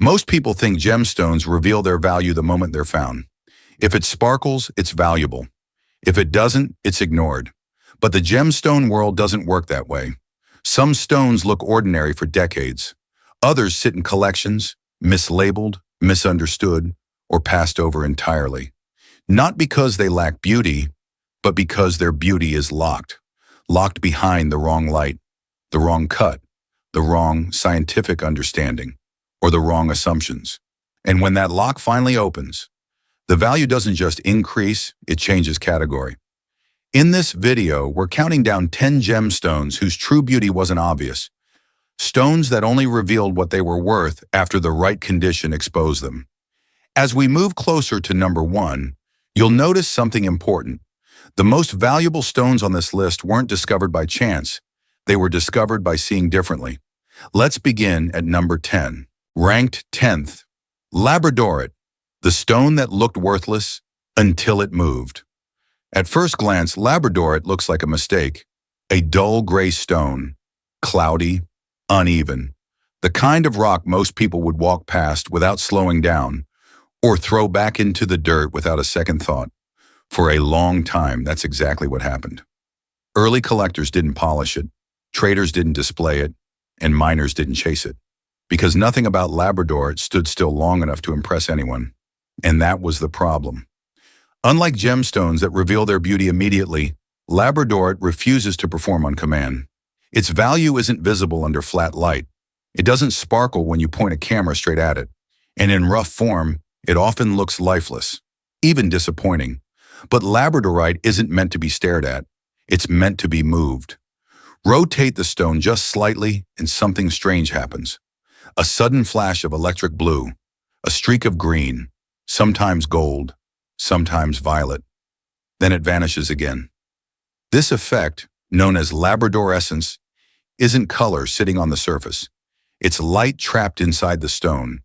Most people think gemstones reveal their value the moment they're found. If it sparkles, it's valuable. If it doesn't, it's ignored. But the gemstone world doesn't work that way. Some stones look ordinary for decades. Others sit in collections, mislabeled, misunderstood, or passed over entirely. Not because they lack beauty, but because their beauty is locked. Locked behind the wrong light, the wrong cut, the wrong scientific understanding, or the wrong assumptions. And when that lock finally opens, the value doesn't just increase, it changes category. In this video, we're counting down 10 gemstones whose true beauty wasn't obvious. Stones that only revealed what they were worth after the right condition exposed them. As we move closer to number 1, you'll notice something important. The most valuable stones on this list weren't discovered by chance. They were discovered by seeing differently. Let's begin at number 10. Ranked 10th, Labradorite, the stone that looked worthless until it moved. At first glance, Labradorite looks like a mistake. A dull gray stone, cloudy, uneven. The kind of rock most people would walk past without slowing down, or throw back into the dirt without a second thought. For a long time, that's exactly what happened. Early collectors didn't polish it, traders didn't display it, and miners didn't chase it. Because nothing about Labradorite stood still long enough to impress anyone. And that was the problem. Unlike gemstones that reveal their beauty immediately, Labradorite refuses to perform on command. Its value isn't visible under flat light. It doesn't sparkle when you point a camera straight at it. And in rough form, it often looks lifeless, even disappointing. But Labradorite isn't meant to be stared at. It's meant to be moved. Rotate the stone just slightly and something strange happens. A sudden flash of electric blue, a streak of green, sometimes gold, sometimes violet. Then it vanishes again. This effect, known as labradorescence, isn't color sitting on the surface. It's light trapped inside the stone,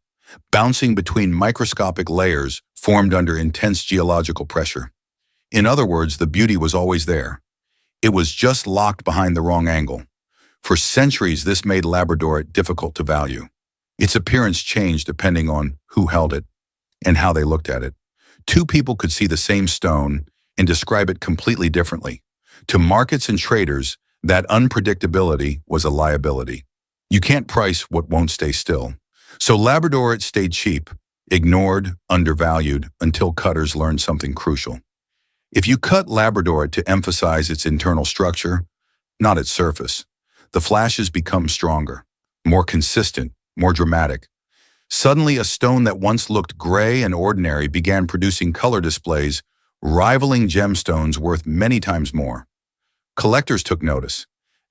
bouncing between microscopic layers formed under intense geological pressure. In other words, the beauty was always there. It was just locked behind the wrong angle. For centuries, this made Labradorite difficult to value. Its appearance changed depending on who held it and how they looked at it. Two people could see the same stone and describe it completely differently. To markets and traders, that unpredictability was a liability. You can't price what won't stay still. So Labradorite stayed cheap, ignored, undervalued, until cutters learned something crucial. If you cut Labradorite to emphasize its internal structure, not its surface, the flashes become stronger, more consistent, more dramatic. Suddenly, a stone that once looked gray and ordinary began producing color displays, rivaling gemstones worth many times more. Collectors took notice,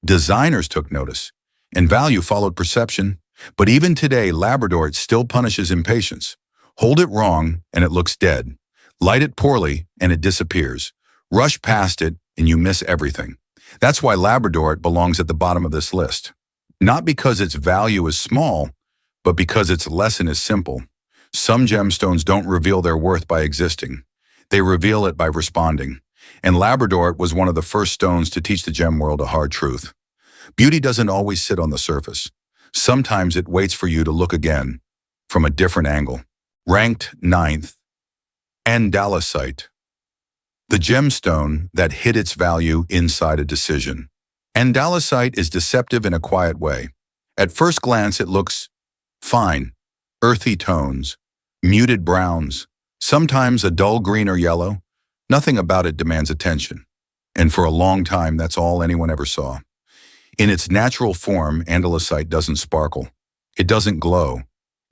designers took notice, and value followed perception. But even today, Labradorite still punishes impatience. Hold it wrong, and it looks dead. Light it poorly, and it disappears. Rush past it, and you miss everything. That's why Labradorite belongs at the bottom of this list. Not because its value is small, but because its lesson is simple. Some gemstones don't reveal their worth by existing. They reveal it by responding. And Labradorite was one of the first stones to teach the gem world a hard truth. Beauty doesn't always sit on the surface. Sometimes it waits for you to look again, from a different angle. Ranked 9th, Andalusite, the gemstone that hid its value inside a decision. Andalusite is deceptive in a quiet way. At first glance, it looks fine, earthy tones, muted browns, sometimes a dull green or yellow. Nothing about it demands attention. And for a long time, that's all anyone ever saw. In its natural form, Andalusite doesn't sparkle. It doesn't glow.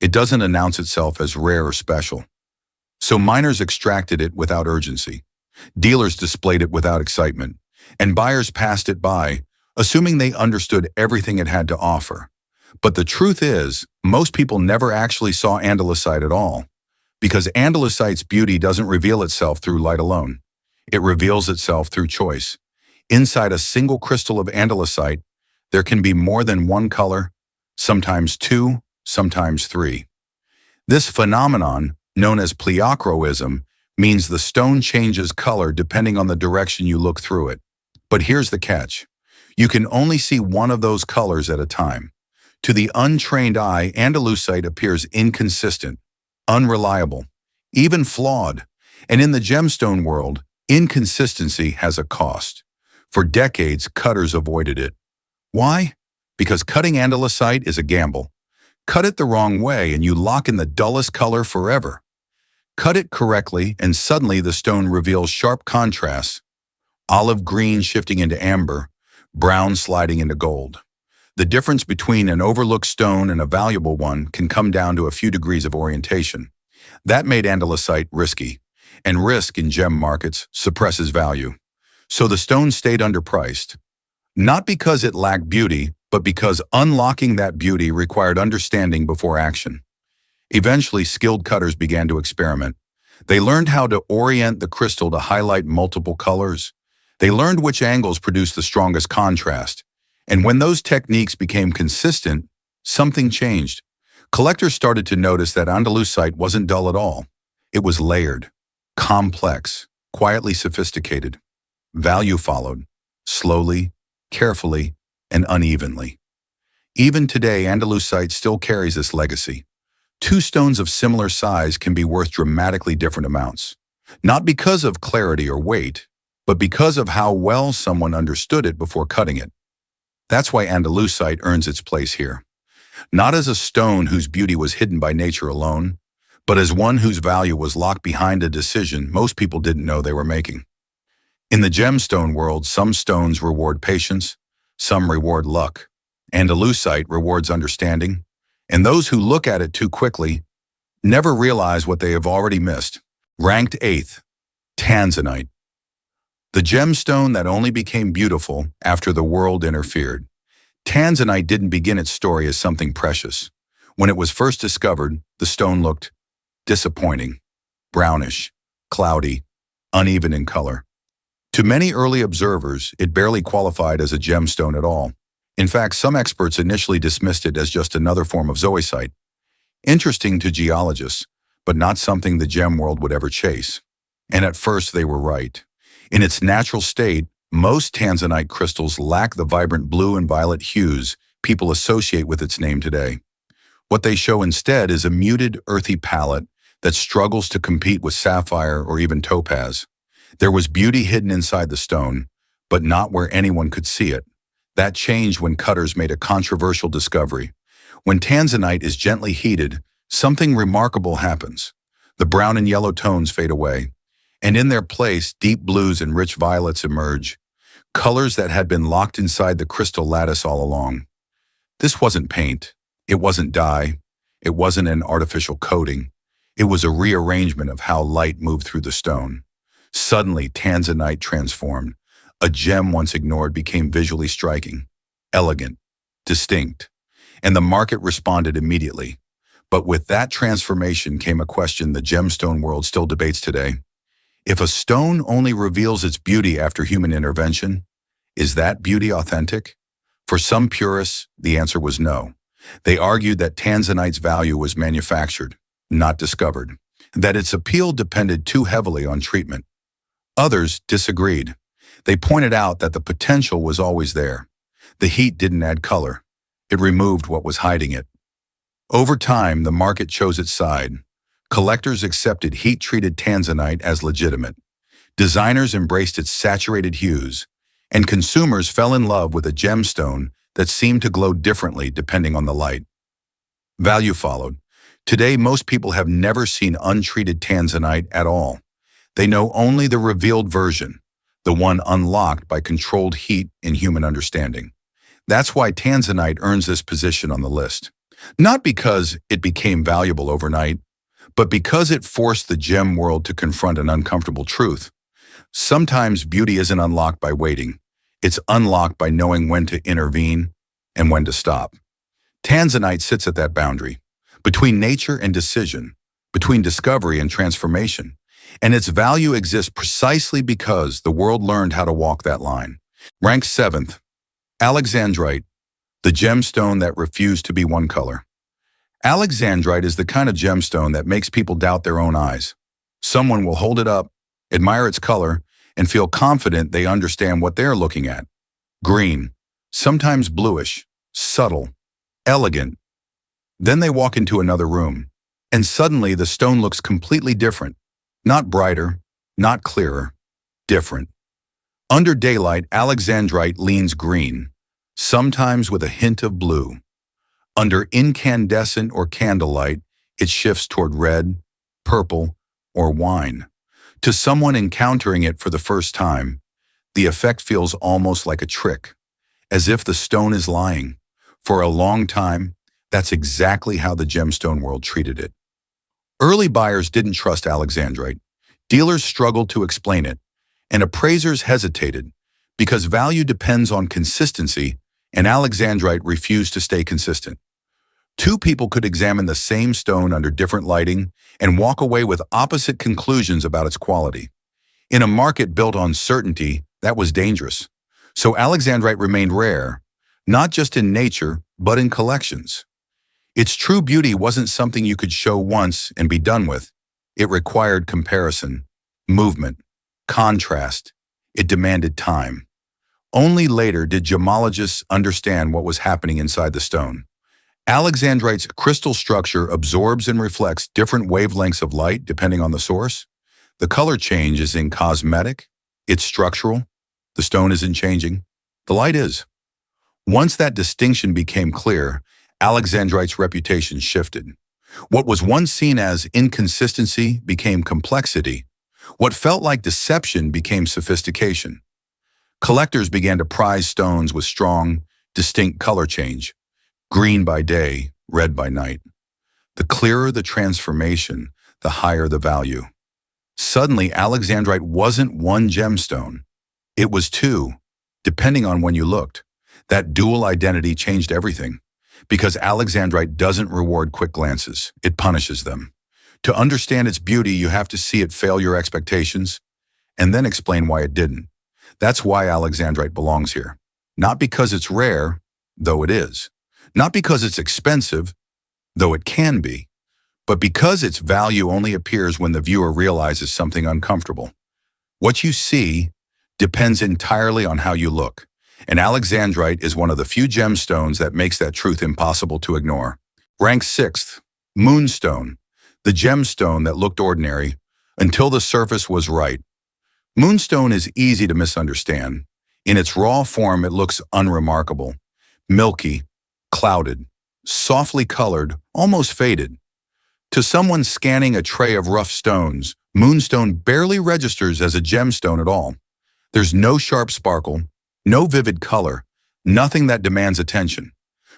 It doesn't announce itself as rare or special. So miners extracted it without urgency. Dealers displayed it without excitement. And buyers passed it by, assuming they understood everything it had to offer. But the truth is, most people never actually saw Andalusite at all. Because Andalusite's beauty doesn't reveal itself through light alone. It reveals itself through choice. Inside a single crystal of Andalusite, there can be more than one color, sometimes two, sometimes three. This phenomenon, known as pleochroism, means the stone changes color depending on the direction you look through it. But here's the catch. You can only see one of those colors at a time. To the untrained eye, Andalusite appears inconsistent, unreliable, even flawed. And in the gemstone world, inconsistency has a cost. For decades, cutters avoided it. Why? Because cutting Andalusite is a gamble. Cut it the wrong way and you lock in the dullest color forever. Cut it correctly and suddenly the stone reveals sharp contrasts, olive green shifting into amber, brown sliding into gold. The difference between an overlooked stone and a valuable one can come down to a few degrees of orientation. That made Andalusite risky, and risk in gem markets suppresses value. So the stone stayed underpriced. Not because it lacked beauty, but because unlocking that beauty required understanding before action. Eventually, skilled cutters began to experiment. They learned how to orient the crystal to highlight multiple colors. They learned which angles produce the strongest contrast. And when those techniques became consistent, something changed. Collectors started to notice that Andalusite wasn't dull at all. It was layered, complex, quietly sophisticated. Value followed, slowly, carefully, and unevenly. Even today, Andalusite still carries this legacy. Two stones of similar size can be worth dramatically different amounts. Not because of clarity or weight, but because of how well someone understood it before cutting it. That's why Andalusite earns its place here. Not as a stone whose beauty was hidden by nature alone, but as one whose value was locked behind a decision most people didn't know they were making. In the gemstone world, some stones reward patience, some reward luck. Andalusite rewards understanding, and those who look at it too quickly never realize what they have already missed. Ranked 8th, Tanzanite. The gemstone that only became beautiful after the world interfered. Tanzanite didn't begin its story as something precious. When it was first discovered, the stone looked disappointing, brownish, cloudy, uneven in color. To many early observers, it barely qualified as a gemstone at all. In fact, some experts initially dismissed it as just another form of zoisite. Interesting to geologists, but not something the gem world would ever chase. And at first they were right. In its natural state, most Tanzanite crystals lack the vibrant blue and violet hues people associate with its name today. What they show instead is a muted, earthy palette that struggles to compete with sapphire or even topaz. There was beauty hidden inside the stone, but not where anyone could see it. That changed when cutters made a controversial discovery. When Tanzanite is gently heated, something remarkable happens. The brown and yellow tones fade away, and in their place, deep blues and rich violets emerge, colors that had been locked inside the crystal lattice all along. This wasn't paint. It wasn't dye. It wasn't an artificial coating. It was a rearrangement of how light moved through the stone. Suddenly, Tanzanite transformed. A gem once ignored became visually striking, elegant, distinct, and the market responded immediately. But with that transformation came a question the gemstone world still debates today. If a stone only reveals its beauty after human intervention, is that beauty authentic? For some purists, the answer was no. They argued that Tanzanite's value was manufactured, not discovered, that its appeal depended too heavily on treatment. Others disagreed. They pointed out that the potential was always there. The heat didn't add color. It removed what was hiding it. Over time, the market chose its side. Collectors accepted heat-treated Tanzanite as legitimate. Designers embraced its saturated hues, and consumers fell in love with a gemstone that seemed to glow differently depending on the light. Value followed. Today, most people have never seen untreated Tanzanite at all. They know only the revealed version, the one unlocked by controlled heat in human understanding. That's why Tanzanite earns this position on the list. Not because it became valuable overnight, but because it forced the gem world to confront an uncomfortable truth. Sometimes beauty isn't unlocked by waiting. It's unlocked by knowing when to intervene and when to stop. Tanzanite sits at that boundary, between nature and decision, between discovery and transformation. And its value exists precisely because the world learned how to walk that line. Ranked 7th, Alexandrite, the gemstone that refused to be one color. Alexandrite is the kind of gemstone that makes people doubt their own eyes. Someone will hold it up, admire its color, and feel confident they understand what they're looking at. Green, sometimes bluish, subtle, elegant. Then they walk into another room, and suddenly the stone looks completely different. Not brighter, not clearer, different. Under daylight, Alexandrite leans green, sometimes with a hint of blue. Under incandescent or candlelight, it shifts toward red, purple, or wine. To someone encountering it for the first time, the effect feels almost like a trick, as if the stone is lying. For a long time, that's exactly how the gemstone world treated it. Early buyers didn't trust Alexandrite. Dealers struggled to explain it, and appraisers hesitated because value depends on consistency, and Alexandrite refused to stay consistent. Two people could examine the same stone under different lighting and walk away with opposite conclusions about its quality. In a market built on certainty, that was dangerous. So Alexandrite remained rare, not just in nature, but in collections. Its true beauty wasn't something you could show once and be done with. It required comparison, movement, contrast. It demanded time. Only later did gemologists understand what was happening inside the stone. Alexandrite's crystal structure absorbs and reflects different wavelengths of light depending on the source. The color change is cosmetic, it's structural. The stone isn't changing. The light is. Once that distinction became clear, Alexandrite's reputation shifted. What was once seen as inconsistency became complexity. What felt like deception became sophistication. Collectors began to prize stones with strong, distinct color change. Green by day, red by night. The clearer the transformation, the higher the value. Suddenly, Alexandrite wasn't one gemstone. It was two, depending on when you looked. That dual identity changed everything. Because Alexandrite doesn't reward quick glances, it punishes them. To understand its beauty, you have to see it fail your expectations, and then explain why it didn't. That's why Alexandrite belongs here. Not because it's rare, though it is. Not because it's expensive, though it can be, but because its value only appears when the viewer realizes something uncomfortable. What you see depends entirely on how you look, and Alexandrite is one of the few gemstones that makes that truth impossible to ignore. Ranked 6th, Moonstone, the gemstone that looked ordinary until the surface was right. Moonstone is easy to misunderstand. In its raw form, it looks unremarkable, milky, clouded, softly colored, almost faded. To someone scanning a tray of rough stones, Moonstone barely registers as a gemstone at all. There's no sharp sparkle, no vivid color, nothing that demands attention.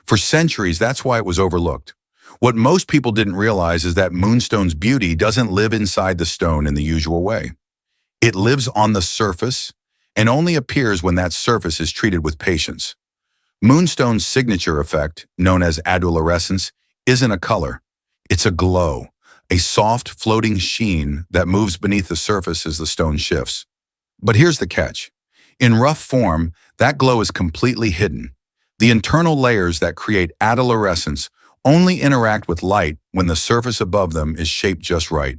For centuries, that's why it was overlooked. What most people didn't realize is that Moonstone's beauty doesn't live inside the stone in the usual way. It lives on the surface and only appears when that surface is treated with patience. Moonstone's signature effect, known as adulorescence, isn't a color. It's a glow, a soft, floating sheen that moves beneath the surface as the stone shifts. But here's the catch. In rough form, that glow is completely hidden. The internal layers that create adulorescence only interact with light when the surface above them is shaped just right.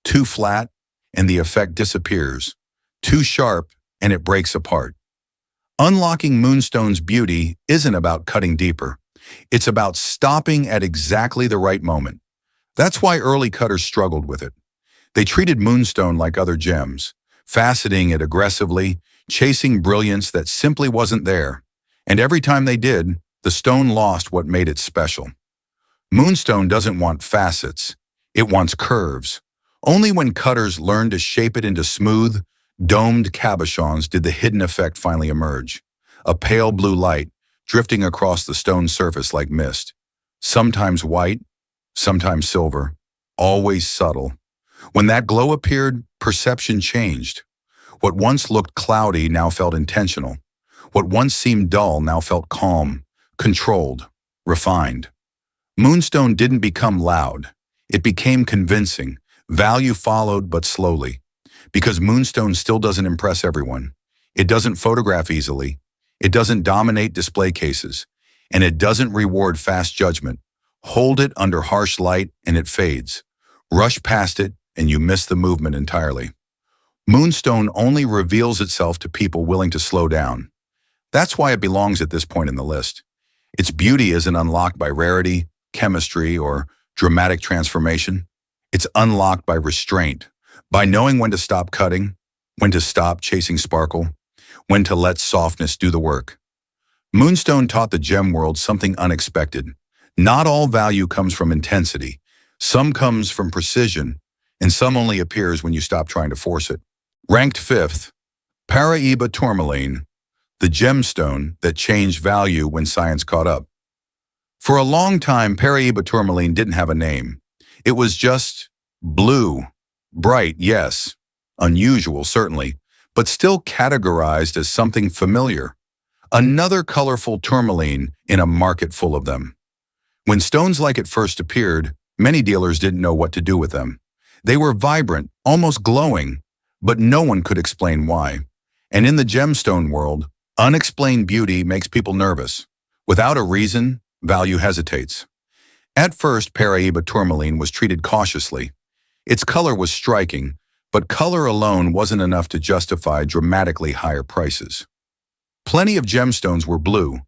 Too flat, and the effect disappears. Too sharp, and it breaks apart. Unlocking Moonstone's beauty isn't about cutting deeper. It's about stopping at exactly the right moment. That's why early cutters struggled with it. They treated Moonstone like other gems, faceting it aggressively, chasing brilliance that simply wasn't there. And every time they did, the stone lost what made it special. Moonstone doesn't want facets. It wants curves. Only when cutters learned to shape it into smooth, domed cabochons did the hidden effect finally emerge. A pale blue light drifting across the stone surface like mist. Sometimes white, sometimes silver, always subtle. When that glow appeared, perception changed. What once looked cloudy now felt intentional. What once seemed dull now felt calm, controlled, refined. Moonstone didn't become loud. It became convincing. Value followed, but slowly. Because Moonstone still doesn't impress everyone. It doesn't photograph easily. It doesn't dominate display cases. And it doesn't reward fast judgment. Hold it under harsh light and it fades. Rush past it and you miss the movement entirely. Moonstone only reveals itself to people willing to slow down. That's why it belongs at this point in the list. Its beauty isn't unlocked by rarity, chemistry, or dramatic transformation. It's unlocked by restraint, by knowing when to stop cutting, when to stop chasing sparkle, when to let softness do the work. Moonstone taught the gem world something unexpected. Not all value comes from intensity. Some comes from precision, and some only appears when you stop trying to force it. Ranked fifth, Paraiba tourmaline, the gemstone that changed value when science caught up. For a long time, Paraiba tourmaline didn't have a name. It was just blue, bright, yes, unusual, certainly, but still categorized as something familiar. Another colorful tourmaline in a market full of them. When stones like it first appeared, many dealers didn't know what to do with them. They were vibrant, almost glowing, but no one could explain why. And in the gemstone world, unexplained beauty makes people nervous. Without a reason, value hesitates. At first, Paraiba tourmaline was treated cautiously. Its color was striking, but color alone wasn't enough to justify dramatically higher prices. Plenty of gemstones were blue.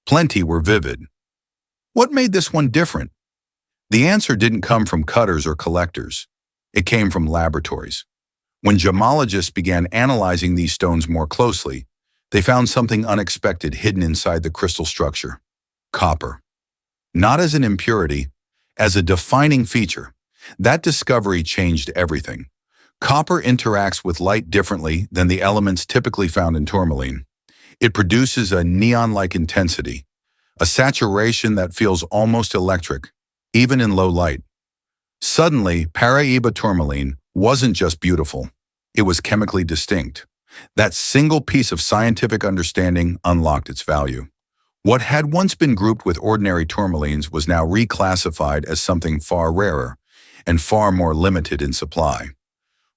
Plenty were vivid. What made this one different? The answer didn't come from cutters or collectors. It came from laboratories. When gemologists began analyzing these stones more closely, they found something unexpected hidden inside the crystal structure: copper. Not as an impurity, as a defining feature. That discovery changed everything. Copper interacts with light differently than the elements typically found in tourmaline. It produces a neon-like intensity, a saturation that feels almost electric, even in low light. Suddenly, Paraiba tourmaline wasn't just beautiful, it was chemically distinct. That single piece of scientific understanding unlocked its value. What had once been grouped with ordinary tourmalines was now reclassified as something far rarer and far more limited in supply.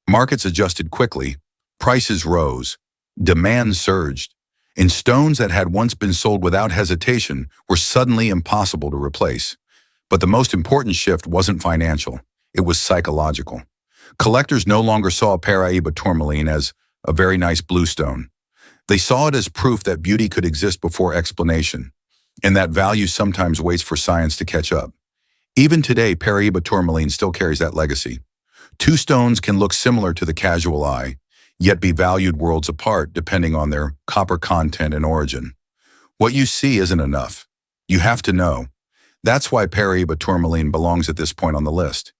Markets adjusted quickly, prices rose, demand surged, and stones that had once been sold without hesitation were suddenly impossible to replace. But the most important shift wasn't financial, it was psychological. Collectors no longer saw Paraiba tourmaline as a very nice blue stone. They saw it as proof that beauty could exist before explanation, and that value sometimes waits for science to catch up. Even today, Paraiba tourmaline still carries that legacy. Two stones can look similar to the casual eye, yet be valued worlds apart depending on their copper content and origin. What you see isn't enough. You have to know. That's why Paraiba tourmaline belongs at this point on the list.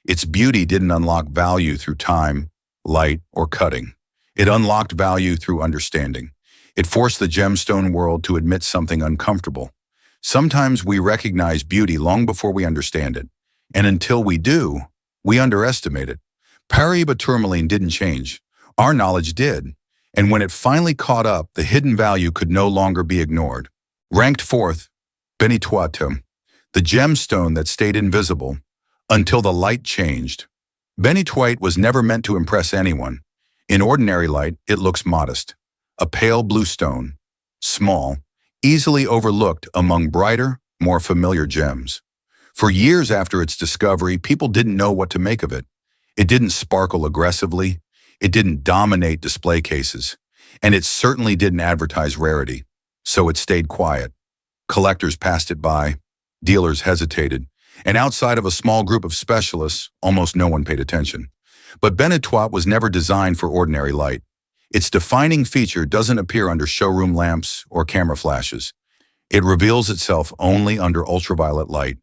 Its beauty didn't unlock value through time, light, or cutting. It unlocked value through understanding. It forced the gemstone world to admit something uncomfortable. Sometimes we recognize beauty long before we understand it, and until we do, we underestimate it. Paraiba tourmaline didn't change. Our knowledge did, and when it finally caught up, the hidden value could no longer be ignored. Ranked fourth, Benitoite, the gemstone that stayed invisible until the light changed. Benitoite was never meant to impress anyone. In ordinary light, it looks modest. A pale blue stone, small, easily overlooked among brighter, more familiar gems. For years after its discovery, people didn't know what to make of it. It didn't sparkle aggressively. It didn't dominate display cases, and it certainly didn't advertise rarity, so it stayed quiet. Collectors passed it by, dealers hesitated, and outside of a small group of specialists, almost no one paid attention. But Benitoite was never designed for ordinary light. Its defining feature doesn't appear under showroom lamps or camera flashes. It reveals itself only under ultraviolet light,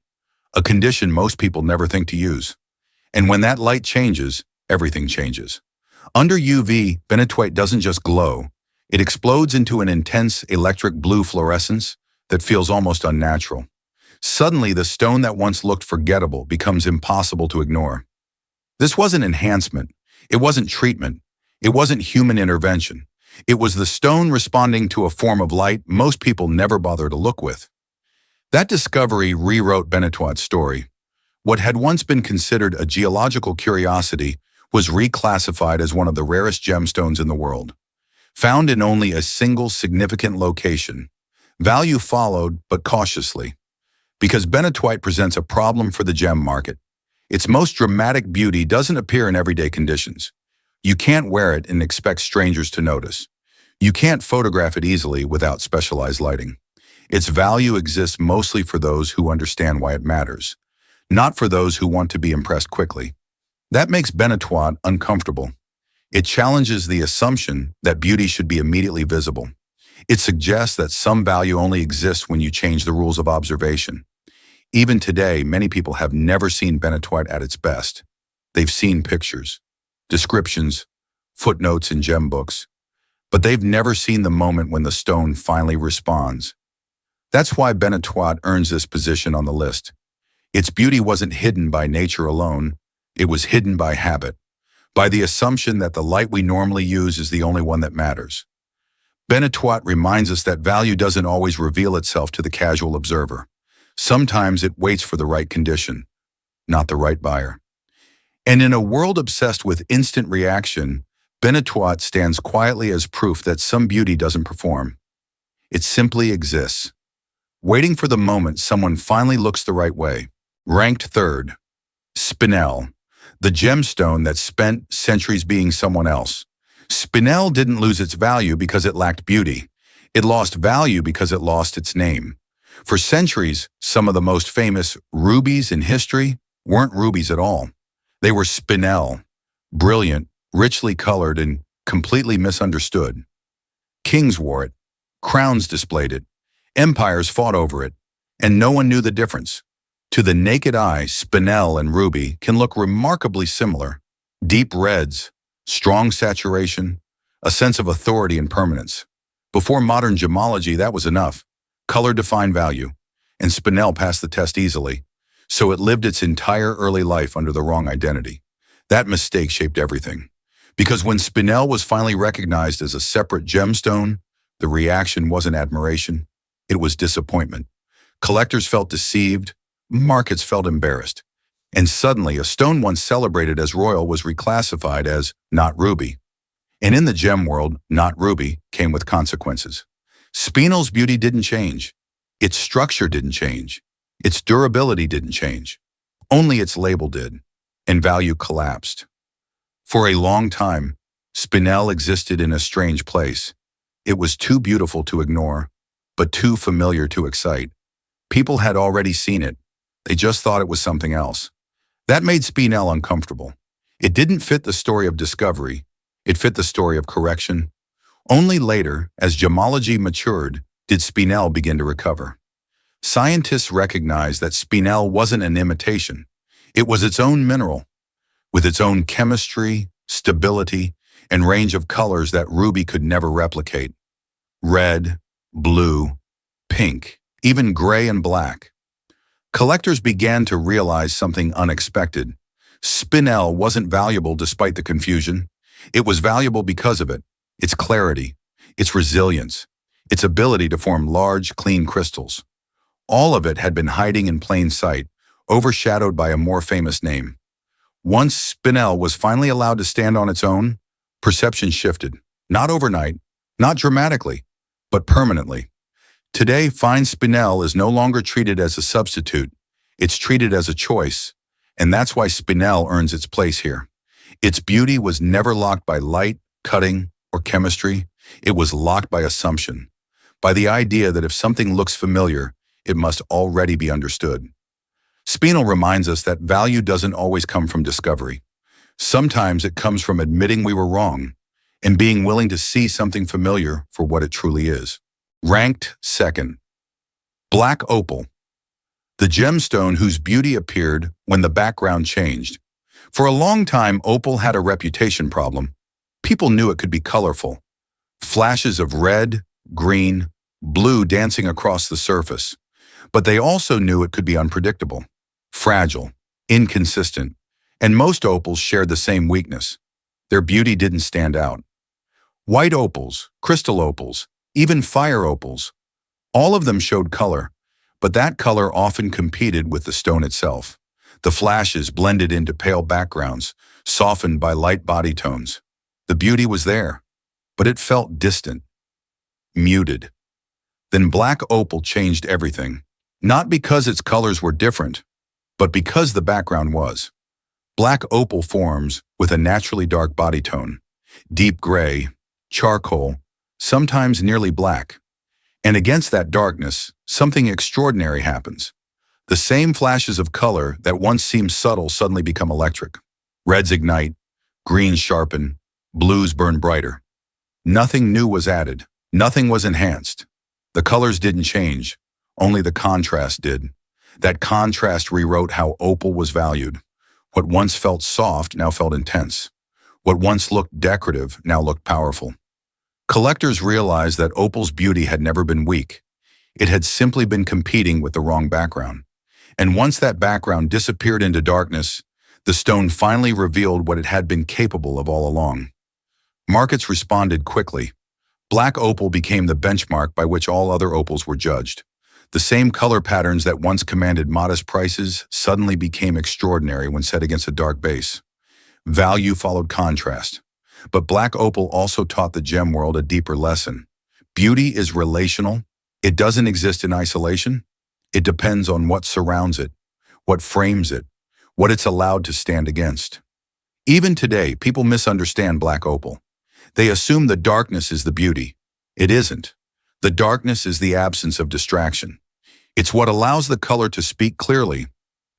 a condition most people never think to use. And when that light changes, everything changes. Under UV, Benitoite doesn't just glow. It explodes into an intense electric blue fluorescence that feels almost unnatural. Suddenly, the stone that once looked forgettable becomes impossible to ignore. This wasn't enhancement. It wasn't treatment. It wasn't human intervention. It was the stone responding to a form of light most people never bother to look with. That discovery rewrote Benitoite's story. What had once been considered a geological curiosity was reclassified as one of the rarest gemstones in the world. Found in only a single significant location, value followed, but cautiously. Because Benitoite presents a problem for the gem market. Its most dramatic beauty doesn't appear in everyday conditions. You can't wear it and expect strangers to notice. You can't photograph it easily without specialized lighting. Its value exists mostly for those who understand why it matters, not for those who want to be impressed quickly. That makes Benitoite uncomfortable. It challenges the assumption that beauty should be immediately visible. It suggests that some value only exists when you change the rules of observation. Even today, many people have never seen Benitoite at its best. They've seen pictures, descriptions, footnotes in gem books, but they've never seen the moment when the stone finally responds. That's why Benitoite earns this position on the list. Its beauty wasn't hidden by nature alone, it was hidden by habit, by the assumption that the light we normally use is the only one that matters. Benitoite reminds us that value doesn't always reveal itself to the casual observer. Sometimes it waits for the right condition, not the right buyer. And in a world obsessed with instant reaction, Benitoite stands quietly as proof that some beauty doesn't perform. It simply exists, waiting for the moment someone finally looks the right way. Ranked third, Spinel, the gemstone that spent centuries being someone else. Spinel didn't lose its value because it lacked beauty. It lost value because it lost its name. For centuries, some of the most famous rubies in history weren't rubies at all. They were Spinel, brilliant, richly colored, and completely misunderstood. Kings wore it, crowns displayed it, empires fought over it, and no one knew the difference. To the naked eye, Spinel and ruby can look remarkably similar. Deep reds, strong saturation, a sense of authority and permanence. Before modern gemology, that was enough. Color defined value, and Spinel passed the test easily, so it lived its entire early life under the wrong identity. That mistake shaped everything. Because when Spinel was finally recognized as a separate gemstone, the reaction wasn't admiration, it was disappointment. Collectors felt deceived, markets felt embarrassed. And suddenly, a stone once celebrated as royal was reclassified as not ruby. And in the gem world, not ruby came with consequences. Spinel's beauty didn't change. Its structure didn't change. Its durability didn't change. Only its label did, and value collapsed. For a long time, Spinel existed in a strange place. It was too beautiful to ignore, but too familiar to excite. People had already seen it. They just thought it was something else. That made Spinel uncomfortable. It didn't fit the story of discovery. It fit the story of correction. Only later, as gemology matured, did Spinel begin to recover. Scientists recognized that Spinel wasn't an imitation. It was its own mineral, with its own chemistry, stability, and range of colors that ruby could never replicate. Red, blue, pink, even gray and black. Collectors began to realize something unexpected. Spinel wasn't valuable despite the confusion. It was valuable because of it. Its clarity, its resilience, its ability to form large, clean crystals. All of it had been hiding in plain sight, overshadowed by a more famous name. Once Spinel was finally allowed to stand on its own, perception shifted. Not overnight, not dramatically, but permanently. Today, fine Spinel is no longer treated as a substitute. It's treated as a choice, and that's why Spinel earns its place here. Its beauty was never locked by light, cutting, or chemistry. It was locked by assumption, by the idea that if something looks familiar, it must already be understood. Spinel reminds us that value doesn't always come from discovery. Sometimes it comes from admitting we were wrong and being willing to see something familiar for what it truly is. Ranked second, black opal, the gemstone whose beauty appeared when the background changed. For a long time, opal had a reputation problem. People knew it could be colorful. Flashes of red, green, blue dancing across the surface. But they also knew it could be unpredictable, fragile, inconsistent, and most opals shared the same weakness. Their beauty didn't stand out. White opals, crystal opals, even fire opals, all of them showed color, but that color often competed with the stone itself. The flashes blended into pale backgrounds, softened by light body tones. The beauty was there, but it felt distant, muted. Then black opal changed everything, not because its colors were different, but because the background was. Black opal forms with a naturally dark body tone, deep gray, charcoal, sometimes nearly black. And against that darkness, something extraordinary happens. The same flashes of color that once seemed subtle suddenly become electric. Reds ignite, greens sharpen, blues burn brighter. Nothing new was added. Nothing was enhanced. The colors didn't change. Only the contrast did. That contrast rewrote how opal was valued. What once felt soft now felt intense. What once looked decorative now looked powerful. Collectors realized that opal's beauty had never been weak. It had simply been competing with the wrong background. And once that background disappeared into darkness, the stone finally revealed what it had been capable of all along. Markets responded quickly. Black opal became the benchmark by which all other opals were judged. The same color patterns that once commanded modest prices suddenly became extraordinary when set against a dark base. Value followed contrast. But black opal also taught the gem world a deeper lesson. Beauty is relational. It doesn't exist in isolation. It depends on what surrounds it, what frames it, what it's allowed to stand against. Even today, people misunderstand black opal. They assume the darkness is the beauty. It isn't. The darkness is the absence of distraction. It's what allows the color to speak clearly,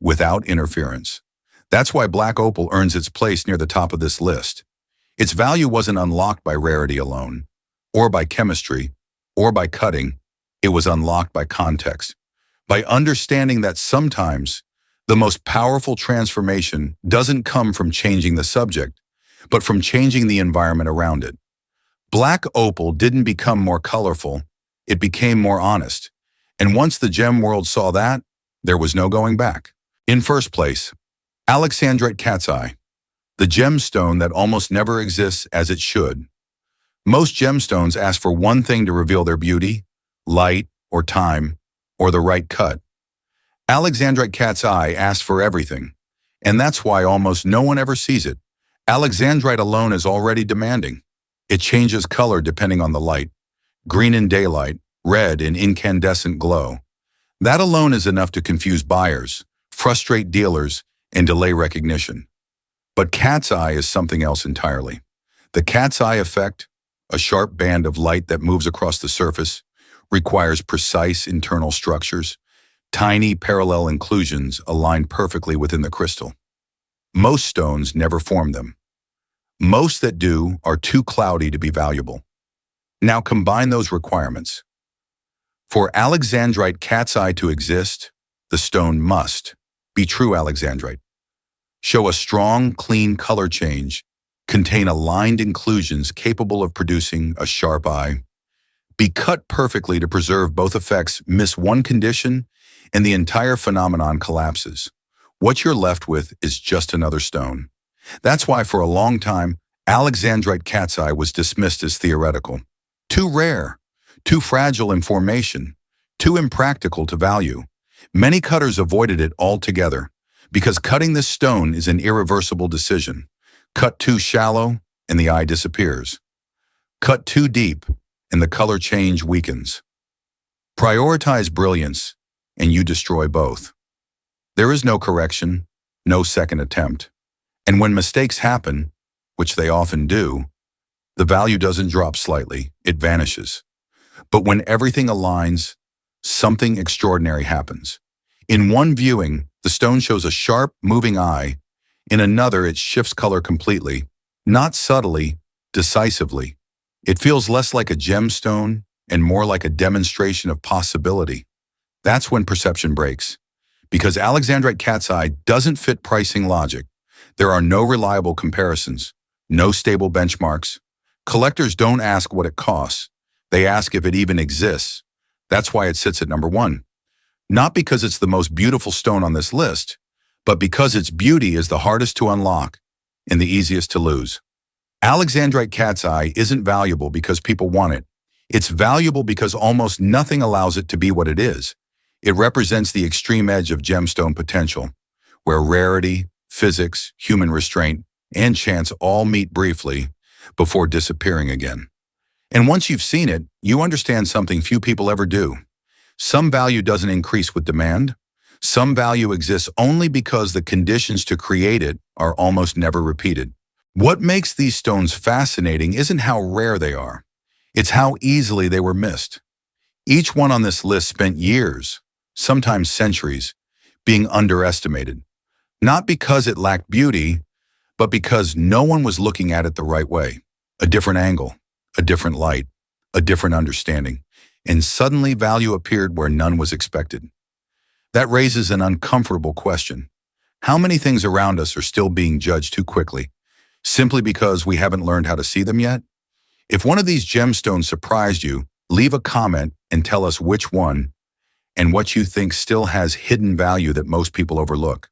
without interference. That's why black opal earns its place near the top of this list. Its value wasn't unlocked by rarity alone, or by chemistry, or by cutting. It was unlocked by context, by understanding that sometimes the most powerful transformation doesn't come from changing the subject, but from changing the environment around it. Black opal didn't become more colorful, it became more honest. And once the gem world saw that, there was no going back. In first place, Alexandrite cat's eye, the gemstone that almost never exists as it should. Most gemstones ask for one thing to reveal their beauty: light, or time, or the right cut. Alexandrite cat's eye asks for everything, and that's why almost no one ever sees it. Alexandrite alone is already demanding. It changes color depending on the light: green in daylight, red in incandescent glow. That alone is enough to confuse buyers, frustrate dealers, and delay recognition. But cat's eye is something else entirely. The cat's eye effect, a sharp band of light that moves across the surface, requires precise internal structures, tiny parallel inclusions aligned perfectly within the crystal. Most stones never form them. Most that do are too cloudy to be valuable. Now combine those requirements. For Alexandrite cat's eye to exist, the stone must be true Alexandrite, show a strong, clean color change, contain aligned inclusions capable of producing a sharp eye, be cut perfectly to preserve both effects. Miss one condition, and the entire phenomenon collapses. What you're left with is just another stone. That's why for a long time, Alexandrite cat's eye was dismissed as theoretical. Too rare, too fragile in formation, too impractical to value. Many cutters avoided it altogether, because cutting this stone is an irreversible decision. Cut too shallow, and the eye disappears. Cut too deep, and the color change weakens. Prioritize brilliance, and you destroy both. There is no correction, no second attempt. And when mistakes happen, which they often do, the value doesn't drop slightly, it vanishes. But when everything aligns, something extraordinary happens. In one viewing, the stone shows a sharp, moving eye. In another, it shifts color completely, not subtly, decisively. It feels less like a gemstone and more like a demonstration of possibility. That's when perception breaks. Because Alexandrite cat's eye doesn't fit pricing logic. There are no reliable comparisons, no stable benchmarks. Collectors don't ask what it costs. They ask if it even exists. That's why it sits at number one. Not because it's the most beautiful stone on this list, but because its beauty is the hardest to unlock and the easiest to lose. Alexandrite cat's eye isn't valuable because people want it. It's valuable because almost nothing allows it to be what it is. It represents the extreme edge of gemstone potential, where rarity, physics, human restraint, and chance all meet briefly before disappearing again. And once you've seen it, you understand something few people ever do. Some value doesn't increase with demand. Some value exists only because the conditions to create it are almost never repeated. What makes these stones fascinating isn't how rare they are. It's how easily they were missed. Each one on this list spent years, sometimes centuries, being underestimated. Not because it lacked beauty, but because no one was looking at it the right way. A different angle, a different light, a different understanding. And suddenly value appeared where none was expected. That raises an uncomfortable question. How many things around us are still being judged too quickly, simply because we haven't learned how to see them yet? If one of these gemstones surprised you, leave a comment and tell us which one and what you think still has hidden value that most people overlook.